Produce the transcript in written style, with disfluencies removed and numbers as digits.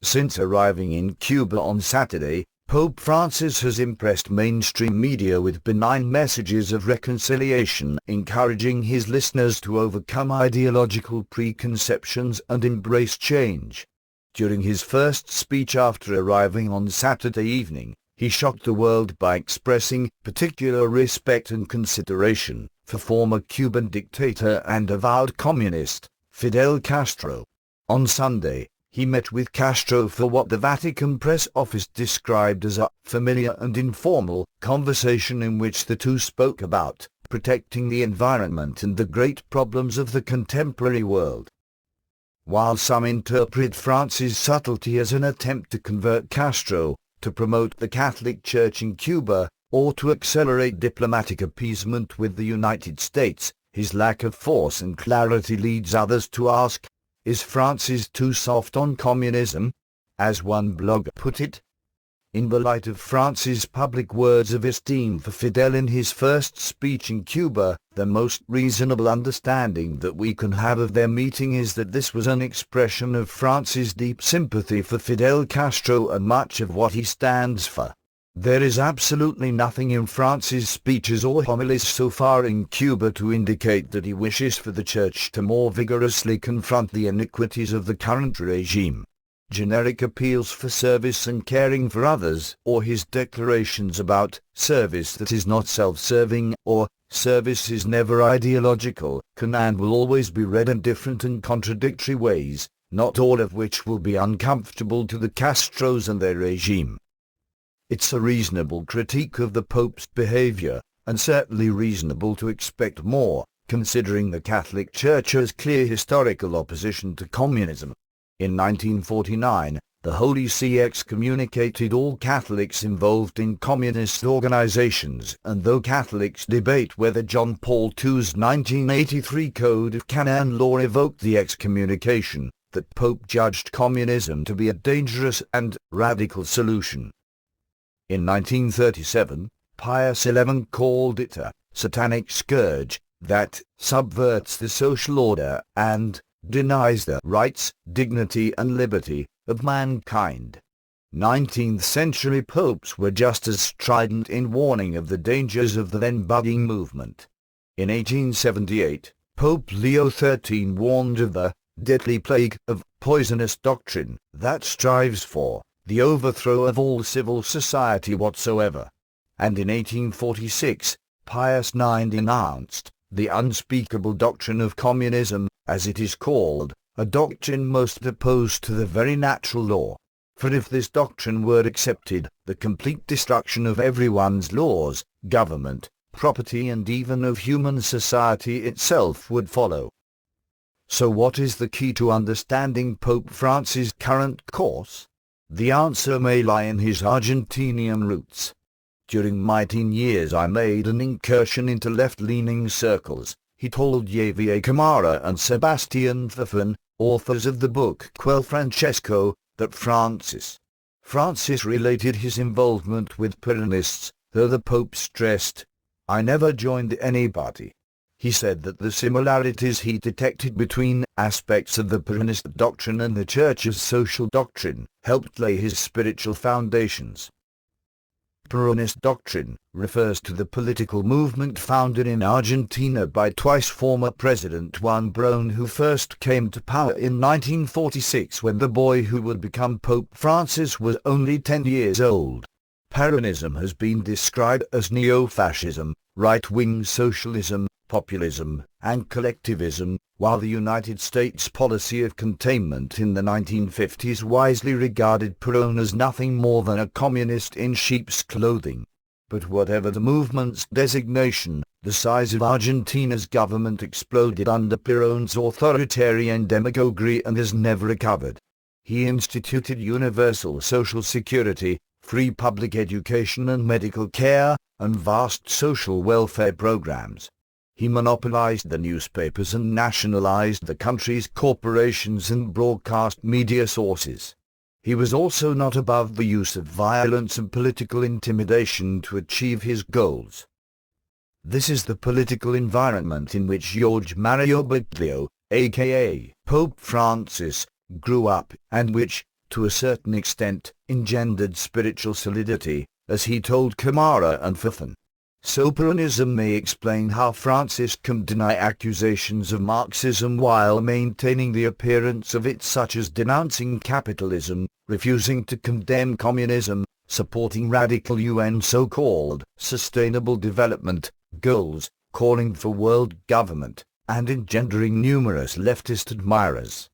Since arriving in Cuba on Saturday, Pope Francis has impressed mainstream media with benign messages of reconciliation, encouraging his listeners to overcome ideological preconceptions and embrace change. During his first speech after arriving on Saturday evening, he shocked the world by expressing particular respect and consideration for former Cuban dictator and avowed communist, Fidel Castro. On Sunday, he met with Castro for what the Vatican Press Office described as a familiar and informal conversation in which the two spoke about protecting the environment and the great problems of the contemporary world. While some interpret France's subtlety as an attempt to convert Castro, to promote the Catholic Church in Cuba, or to accelerate diplomatic appeasement with the United States, his lack of force and clarity leads others to ask, is Francis too soft on communism? As one blogger put it. In the light of Francis' public words of esteem for Fidel in his first speech in Cuba, the most reasonable understanding that we can have of their meeting is that this was an expression of Francis' deep sympathy for Fidel Castro and much of what he stands for. There is absolutely nothing in Francis' speeches or homilies so far in Cuba to indicate that he wishes for the Church to more vigorously confront the iniquities of the current regime. Generic appeals for service and caring for others, or his declarations about service that is not self-serving, or service is never ideological, can and will always be read in different and contradictory ways, not all of which will be uncomfortable to the Castros and their regime. It's a reasonable critique of the Pope's behavior, and certainly reasonable to expect more, considering the Catholic Church's clear historical opposition to communism. In 1949, the Holy See excommunicated all Catholics involved in communist organizations, and though Catholics debate whether John Paul II's 1983 Code of Canon Law revoked the excommunication, the Pope judged communism to be a dangerous and radical solution. In 1937, Pius XI called it a satanic scourge that subverts the social order and denies the rights, dignity and liberty of mankind. 19th-century popes were just as strident in warning of the dangers of the then budding movement. In 1878, Pope Leo XIII warned of the deadly plague of poisonous doctrine that strives for the overthrow of all civil society whatsoever. And in 1846, Pius IX denounced the unspeakable doctrine of communism, as it is called, a doctrine most opposed to the very natural law. For if this doctrine were accepted, the complete destruction of everyone's laws, government, property and even of human society itself would follow. So what is the key to understanding Pope Francis' current course? The answer may lie in his Argentinian roots. During my teen years I made an incursion into left-leaning circles, he told Javier Camara and Sebastian Fafan, authors of the book Quel Francesco, that Francis related his involvement with Peronists, though the Pope stressed, "I never joined any party." He said that the similarities he detected between aspects of the Peronist doctrine and the Church's social doctrine helped lay his spiritual foundations. Peronist doctrine refers to the political movement founded in Argentina by twice former President Juan Perón, who first came to power in 1946 when the boy who would become Pope Francis was only 10 years old. Peronism has been described as neo-fascism, right-wing socialism, populism, and collectivism, while the United States policy of containment in the 1950s wisely regarded Perón as nothing more than a communist in sheep's clothing. But whatever the movement's designation, the size of Argentina's government exploded under Perón's authoritarian demagoguery and has never recovered. He instituted universal social security, free public education and medical care, and vast social welfare programs. He monopolized the newspapers and nationalized the country's corporations and broadcast media sources. He was also not above the use of violence and political intimidation to achieve his goals. This is the political environment in which Jorge Mario Bergoglio, aka Pope Francis, grew up, and which, to a certain extent, engendered spiritual solidity, as he told Camara and Fithan. So Peronism may explain how Francis can deny accusations of Marxism while maintaining the appearance of it, such as denouncing capitalism, refusing to condemn communism, supporting radical UN so-called sustainable development goals, calling for world government, and engendering numerous leftist admirers.